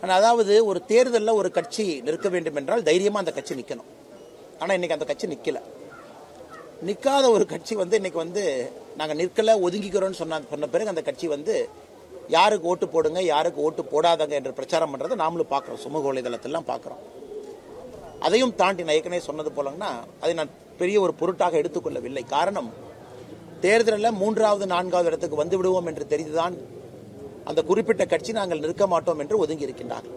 அதாவது ஒரு தேர்தலில் ஒரு கட்சி நிற்க வேண்டும் என்றால் தைரியமாக அந்த கட்சி நிற்கணும். ஆனால் இன்னைக்கு அந்த கட்சி நிற்கல. நிற்காத ஒரு கட்சி இன்னைக்கு நாங்கள் நிற்கல ஒதுங்கிக்கிறோம்னு சொன்ன பிறகு அந்த கட்சி யாருக்கு ஓட்டு போடுங்க யாருக்கு ஓட்டு போடாதங்க என்று பிரச்சாரம் பண்ணுறதை நாமளும் பார்க்குறோம், சமூக வலைதளத்திலாம் பார்க்குறோம். அதையும் தாண்டி நான் ஏற்கனவே சொன்னது போலங்கன்னா அதை நான் பெரிய ஒரு பொருட்டாக எடுத்துக்கொள்ளவில்லை. காரணம், தேர்தலில் 3வது 4வது இடத்துக்கு வந்து விடுவோம் என்று தெரிந்துதான் அந்த குறிப்பிட்ட கட்சி நாங்கள் நிற்க மாட்டோம் என்று ஒதுங்கி இருக்கின்றார்கள்.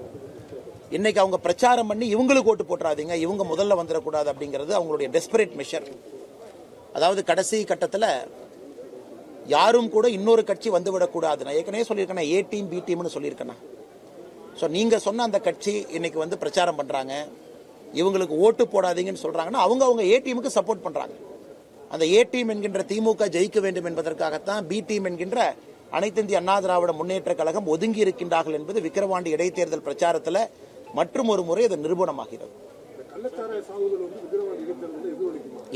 இன்னைக்கு அவங்க பிரச்சாரம் பண்ணி இவங்களுக்கு ஓட்டு போட்டுறாதீங்க, இவங்க முதல்ல வந்துடக்கூடாது அப்படிங்கிறது அவங்களுடைய டெஸ்பரேட் மெஷர். அதாவது கடைசி கட்டத்தில் யாரும் கூட இன்னொரு கட்சி வந்துவிடக்கூடாது. நான் ஏற்கனவே சொல்லியிருக்கேன், ஏ டீம் பி டீம்னு சொல்லியிருக்கேன். ஸோ நீங்கள் சொன்ன அந்த கட்சி இன்னைக்கு பிரச்சாரம் பண்ணுறாங்க, இவங்களுக்கு ஓட்டு போடாதீங்கன்னு சொல்கிறாங்கன்னா அவங்க ஏ டீமுக்கு சப்போர்ட் பண்ணுறாங்க. அந்த ஏ டீம் என்கின்ற திமுக ஜெயிக்க வேண்டும் என்பதற்காகத்தான் பி டீம் என்கின்ற அனைத்து இந்திய அண்ணா திராவிட முன்னேற்ற கழகம் ஒதுங்கி இருக்கின்றார்கள் என்பது விக்கிரவாண்டி இடைத்தேர்தல் பிரச்சாரத்தில் மற்றும் ஒரு முறை அது நிரூபணமாகிறது.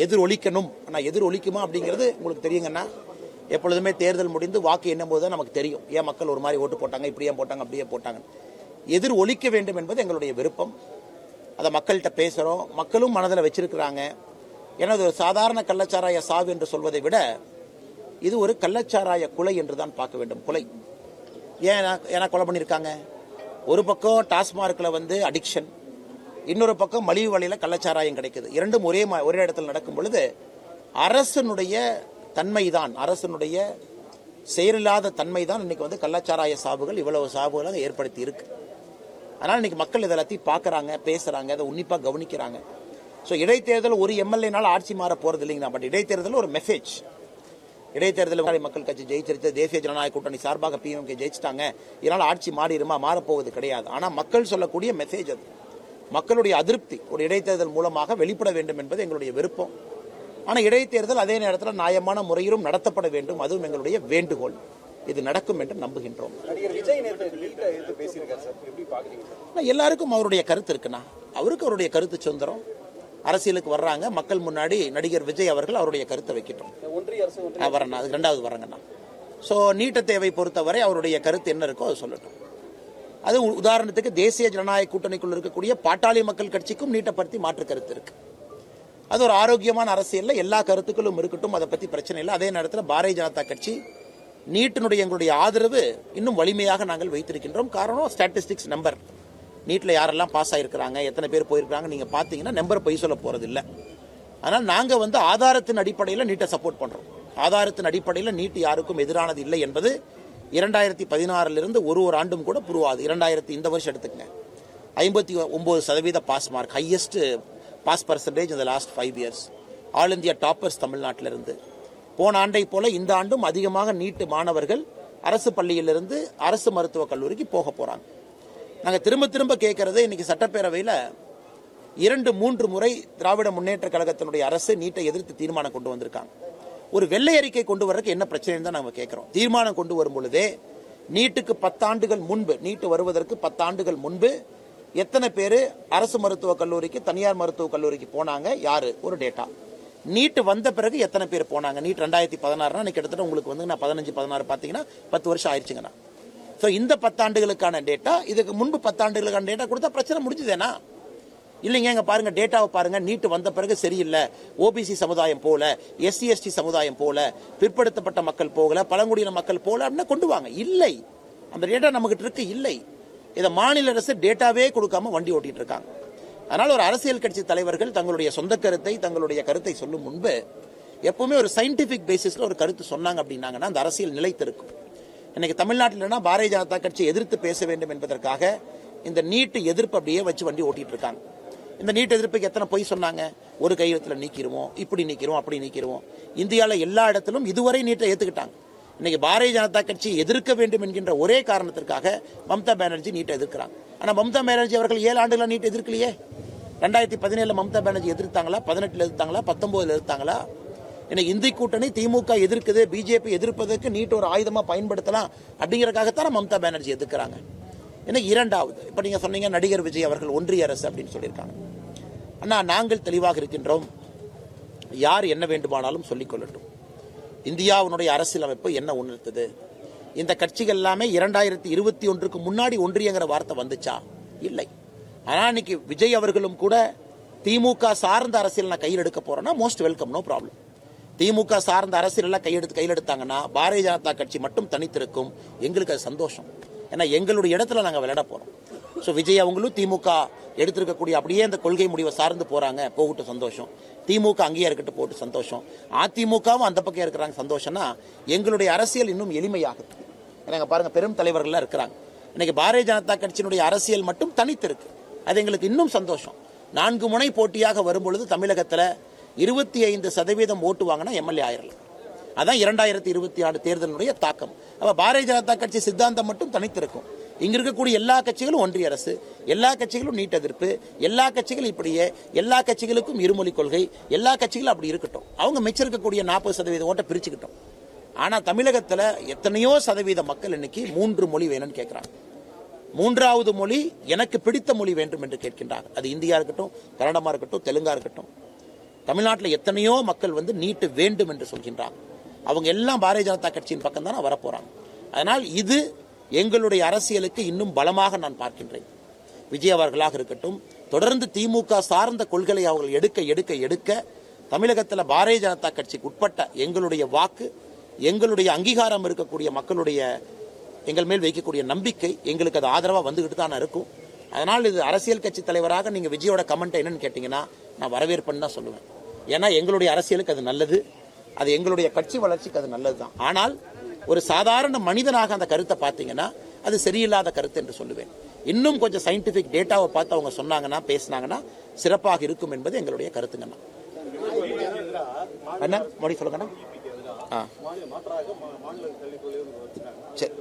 எதிரொலிக்கணும். ஆனால் எதிரொலிக்குமா அப்படிங்கிறது உங்களுக்கு தெரியுங்கன்னா, எப்பொழுதுமே தேர்தல் முடிந்து வாக்கு எண்ணும் போது தான் நமக்கு தெரியும் ஏன் மக்கள் ஒரு மாதிரி ஓட்டு போட்டாங்க, இப்படியே போட்டாங்க அப்படியே போட்டாங்க. எதிர் ஒலிக்க வேண்டும் என்பது எங்களுடைய விருப்பம். அதை மக்கள்கிட்ட பேசுகிறோம், மக்களும் மனதில் வச்சிருக்கிறாங்க. ஏன்னா ஒரு சாதாரண கள்ளச்சாராய சாவு என்று சொல்வதை விட இது ஒரு கள்ளச்சாராய கொலை என்று தான் பார்க்க வேண்டும். கொலை ஏன்னா கொலை பண்ணியிருக்காங்க. ஒரு பக்கம் டாஸ்மார்க்கில் அடிக்ஷன், இன்னொரு பக்கம் மலிவு வழியில் கள்ளச்சாராயம் கிடைக்குது. இரண்டும் ஒரே இடத்துல நடக்கும் பொழுது அரசனுடைய தன்மைதான், அரசனுடைய செயலில்லாத தன்மைதான் இன்னைக்கு கள்ளச்சாராய சாவுகள் இவ்வளவு சாவுகளாக ஏற்படுத்தி இருக்கு. அதனால் இன்னைக்கு மக்கள் இதெல்லாத்தையும் பார்க்குறாங்க, பேசுகிறாங்க, அதை உன்னிப்பாக கவனிக்கிறாங்க. ஸோ இடைத்தேர்தல் ஒரு எம்எல்ஏனால ஆட்சி மாற போகிறது இல்லைங்கண்ணா. பட் இடைத்தேர்தல் ஒரு மெசேஜ். இடைத்தேர்தலில் மக்கள் கட்சி ஜெயிச்சிருச்சு, தேசிய ஜனநாயக கூட்டணி சார்பாக பிஎம்கே ஜெயிச்சிட்டாங்க, இதனால் ஆட்சி மாறப்போவது கிடையாது. ஆனால் மக்கள் சொல்லக்கூடிய மெசேஜ் அது. மக்களுடைய அதிருப்தி ஒரு இடைத்தேர்தல் மூலமாக வெளிப்பட வேண்டும் என்பது எங்களுடைய விருப்பம். ஆனால் இடைத்தேர்தல் அதே நேரத்தில் நியாயமான முறையிலும் நடத்தப்பட வேண்டும், அதுவும் எங்களுடைய வேண்டுகோள். இது நடக்கும் என்று நம்புகின்றோம். எல்லாருக்கும் அவருடைய கருத்து இருக்குண்ணா. அவருக்கு அவருடைய கருத்து சுதந்திரம். அரசியலுக்கு வர்றாங்க, மக்கள் முன்னாடி நடிகர் விஜய் அவர்கள் அவருடைய கருத்தை வைக்கட்டும். வரேன், அது 2வது வரேங்கண்ணா. ஸோ நீட்ட தேவை பொறுத்தவரை அவருடைய கருத்து என்ன இருக்கோ அது சொல்லட்டும். அது உதாரணத்துக்கு தேசிய ஜனநாயக கூட்டணிக்குள் இருக்கக்கூடிய பாட்டாளி மக்கள் கட்சிக்கும் நீட்டை பற்றி மாற்று கருத்து இருக்கு. அது ஒரு ஆரோக்கியமான அரசியலில் எல்லா கருத்துக்களும் இருக்கட்டும், அதை பற்றி பிரச்சனை இல்லை. அதே நேரத்தில் பாரதிய ஜனதா கட்சி நீட்டினுடைய எங்களுடைய ஆதரவு இன்னும் வலிமையாக நாங்கள் வைத்திருக்கின்றோம். காரணம் ஸ்டாட்டிஸ்டிக்ஸ் நம்பர். நீட்டில் யாரெல்லாம் பாஸ் ஆகிருக்கிறாங்க, எத்தனை பேர் போயிருக்காங்க நீங்கள் பார்த்தீங்கன்னா நம்பர் பொய் சொல்ல போகிறது இல்லை. அதனால் நாங்கள் ஆதாரத்தின் அடிப்படையில் நீட்டை சப்போர்ட் பண்ணுறோம். ஆதாரத்தின் அடிப்படையில் நீட் யாருக்கும் எதிரானது இல்லை என்பது 2016 ஒரு ஆண்டும் கூட புரிவாது. 2000 இந்த வருஷம் எடுத்துக்கங்க, 59% pass mark, highest pass percentage இந்த last 5 years. All India toppers தமிழ்நாட்டிலிருந்து. போன ஆண்டை போல இந்த ஆண்டும் அதிகமாக நீட்டு மாணவர்கள் அரசு பள்ளியிலிருந்து அரசு மருத்துவக் கல்லூரிக்கு போக போகிறாங்க. நாங்கள் திரும்ப கேட்கறது, இன்னைக்கு சட்டப்பேரவையில் 2-3 முறை திராவிட முன்னேற்ற கழகத்தினுடைய அரசு நீட்டை எதிர்த்து தீர்மானம் கொண்டு வந்திருக்காங்க. ஒரு வெள்ளை அறிக்கை கொண்டு வரக்கு என்ன பிரச்சனைன்னு தான் நாங்கள் கேட்குறோம். தீர்மானம் கொண்டு வரும் பொழுதே நீட்டுக்கு 10 ஆண்டுகள் முன்பு, நீட்டு வருவதற்கு 10 ஆண்டுகள் முன்பு எத்தனை பேர் அரசு மருத்துவக் கல்லூரிக்கு தனியார் மருத்துவக் கல்லூரிக்கு போனாங்க, யாரு, ஒரு டேட்டா. நீட்டு வந்த பிறகு எத்தனை பேர் போனாங்க. நீட் 2016 கிட்டத்தட்ட உங்களுக்கு 15-16 பார்த்தீங்கன்னா 10 வருஷம் ஆயிடுச்சுங்கண்ணா. ஸோ இந்த 10 ஆண்டுகளுக்கான டேட்டா, இதுக்கு முன்பு 10 ஆண்டுகளுக்கான டேட்டா கொடுத்தா பிரச்சனை முடிஞ்சுதேனா? இல்லைங்க, இங்கே பாருங்க, டேட்டாவை பாருங்க, நீட்டு வந்த பிறகு சரியில்லை, ஓபிசி சமுதாயம் போல, எஸ்சி எஸ்டி சமுதாயம் போல, பிற்படுத்தப்பட்ட மக்கள் போகல, பழங்குடியின மக்கள் போல அப்படின்னா கொண்டு வாங்க. இல்லை, அந்த டேட்டா நம்மகிட்ட இருக்கு, இல்லை. இதை மாநில அரசு டேட்டாவே கொடுக்காம வண்டி ஓட்டிட்டு இருக்காங்க. அதனால ஒரு அரசியல் கட்சி தலைவர்கள் தங்களுடைய சொந்த கருத்தை, தங்களுடைய கருத்தை சொல்லும் முன்பு எப்பவுமே ஒரு சயின்டிபிக் பேசிஸ்ல ஒரு கருத்து சொன்னாங்க அப்படின்னாங்கன்னா அந்த அரசியல் நிலைத்திருக்கும். இன்னைக்கு தமிழ்நாட்டில் பாரதிய ஜனதா கட்சியை எதிர்த்து பேச வேண்டும் என்பதற்காக இந்த நீட்டு எதிர்ப்பு அப்படியே வச்சு வண்டி ஓட்டிட்டு இருக்காங்க. இந்த நீட் எதிர்ப்புக்கு எத்தனை பொய் சொன்னாங்க. ஒரு கையெழுத்தில் நீக்கிடுவோம், இப்படி நீக்கிறோம், அப்படி நீக்கிறோம். இந்தியாவில் எல்லா இடத்திலும் இதுவரை நீட்டை ஏற்றுக்கிட்டாங்க. இன்னைக்கு பாரதிய ஜனதா கட்சி எதிர்க்க வேண்டும் என்கின்ற ஒரே காரணத்திற்காக மம்தா பானர்ஜி நீட்டை எதிர்க்கிறாங்க. ஆனால் மம்தா பானர்ஜி அவர்கள் 7 ஆண்டுகள் நீட் எதிர்க்கலையே. 2017 மம்தா பானர்ஜி எதிர்த்தாங்களா, 18 எதிர்த்தாங்களா, 19 எதிர்த்தாங்களா? இன்னைக்கு இந்தி கூட்டணி திமுக எதிர்க்குது, பிஜேபி எதிர்ப்பதற்கு நீட் ஒரு ஆயுதமா பயன்படுத்தலாம் அப்படிங்கறதுக்காகத்தான் மம்தா பானர்ஜி எதிர்க்கிறாங்க. இன்னைக்கு 2வது, இப்ப நீங்க சொன்னீங்க நடிகர் விஜய் அவர்கள் ஒன்றிய அரசு அப்படின்னு சொல்லியிருக்காங்க. அண்ணா, நாங்கள் தெளிவாக இருக்கின்றோம். யார் என்ன வேண்டுமானாலும் சொல்லிக் கொள்ளட்டும். இந்தியாவினுடைய அரசியலமைப்பு என்ன உணர்த்தது? இந்த கட்சிகள் எல்லாமே 2021க்கு முன்னாடி ஒன்றியங்கிற வார்த்தை வந்துச்சா? இல்லை. ஆனால் இன்னைக்கு விஜய் அவர்களும் கூட திமுக சார்ந்த அரசியல் நான் கையில் எடுக்க போறேன்னா மோஸ்ட் வெல்கம், நோ ப்ராப்ளம். திமுக சார்ந்த அரசியல் எல்லாம் கையில் எடுத்தாங்கன்னா பாரதிய ஜனதா கட்சி மட்டும் தனித்திருக்கும். எங்களுக்கு அது சந்தோஷம். ஏன்னா எங்களுடைய இடத்துல நாங்கள் விளையாட போறோம். ஸோ விஜய் அவங்களும் திமுக எடுத்திருக்கக்கூடிய அப்படியே அந்த கொள்கை முடிவை சார்ந்து போறாங்க, போகட்டும், சந்தோஷம். திமுக அங்கேயே இருக்கட்டும், போட்டு சந்தோஷம். அதிமுகவும் அந்த பக்கம் இருக்கிறாங்க, சந்தோஷம்னா எங்களுடைய அரசியல் இன்னும் எளிமையாகுது. எனக்கு பாருங்க, பெரும் தலைவர்கள்லாம் இருக்கிறாங்க. இன்னைக்கு பாரதிய ஜனதா கட்சியினுடைய அரசியல் மட்டும் தனித்திருக்கு. அது எங்களுக்கு இன்னும் சந்தோஷம். 4 முனை போட்டியாக வரும்பொழுது தமிழகத்தில் 25% ஓட்டு வாங்கினா எம்எல்ஏ ஆயிரலாம். அதான் 2026 தேர்தலுடைய தாக்கம். அப்ப பாரதிய ஜனதா கட்சி சித்தாந்தம் மட்டும் தனித்திருக்கும். இங்க இருக்கக்கூடிய எல்லா கட்சிகளும் ஒன்றிய அரசு, எல்லா கட்சிகளும் நீட் எதிர்ப்பு, எல்லா கட்சிகளும் இப்படியே, எல்லா கட்சிகளுக்கும் இருமொழி கொள்கை, எல்லா கட்சிகளும் அப்படி இருக்கட்டும். அவங்க மிச்சிருக்கக்கூடிய 40% ஓட்டை பிரிச்சுக்கிட்டோம். ஆனா தமிழகத்தில் எத்தனையோ சதவீத மக்கள் இன்னைக்கு 3 மொழி வேணும்னு கேட்கிறாங்க. 3வது மொழி எனக்கு பிடித்த மொழி வேண்டும் என்று கேட்கின்றாங்க. அது இந்தியா இருக்கட்டும், கன்னடமா இருக்கட்டும், தெலுங்கா இருக்கட்டும். தமிழ்நாட்டில் எத்தனையோ மக்கள் நீட்டு வேண்டும் என்று சொல்கின்றாங்க. அவங்க எல்லாம் பாரதிய ஜனதா கட்சியின் பக்கம் தானே வரப்போறாங்க. அதனால் இது எங்களுடைய அரசியலுக்கு இன்னும் பலமாக நான் பார்க்கின்றேன். விஜய் அவர்களாக இருக்கட்டும், தொடர்ந்து திமுக சார்ந்த கொள்கைகளை அவர்கள் எடுக்க தமிழகத்தில் பாரதிய ஜனதா கட்சிக்கு உட்பட்ட எங்களுடைய வாக்கு, எங்களுடைய அங்கீகாரம் இருக்கக்கூடிய மக்களுடைய எங்கள் மேல் வைக்கக்கூடிய நம்பிக்கை எங்களுக்கு அது ஆதரவாக வந்துகிட்டு தானே இருக்கும். அதனால் இது அரசியல் கட்சி தலைவராக நீங்கள் விஜயோட கமெண்ட் என்னன்னு கேட்டீங்கன்னா நான் வரவேற்பேன்னு தான் சொல்லுவேன். ஏன்னா எங்களுடைய அரசியலுக்கு அது நல்லது, அது எங்களுடைய கட்சி வளர்ச்சிக்கு அது நல்லது தான். ஆனால் ஒரு சாதாரண மனிதனாக அந்த கருத்தை பார்த்தீங்கன்னா அது சரியில்லாத கருத்து என்று சொல்லுவேன். இன்னும் கொஞ்சம் சயின்டிபிக் டேட்டாவை பார்த்து அவங்க சொன்னாங்கன்னா, பேசினாங்கன்னா சிறப்பாக இருக்கும் என்பது எங்களுடைய கருத்துங்கண்ணா. என்ன மோடி சொல்லுங்கண்ணா. சரி.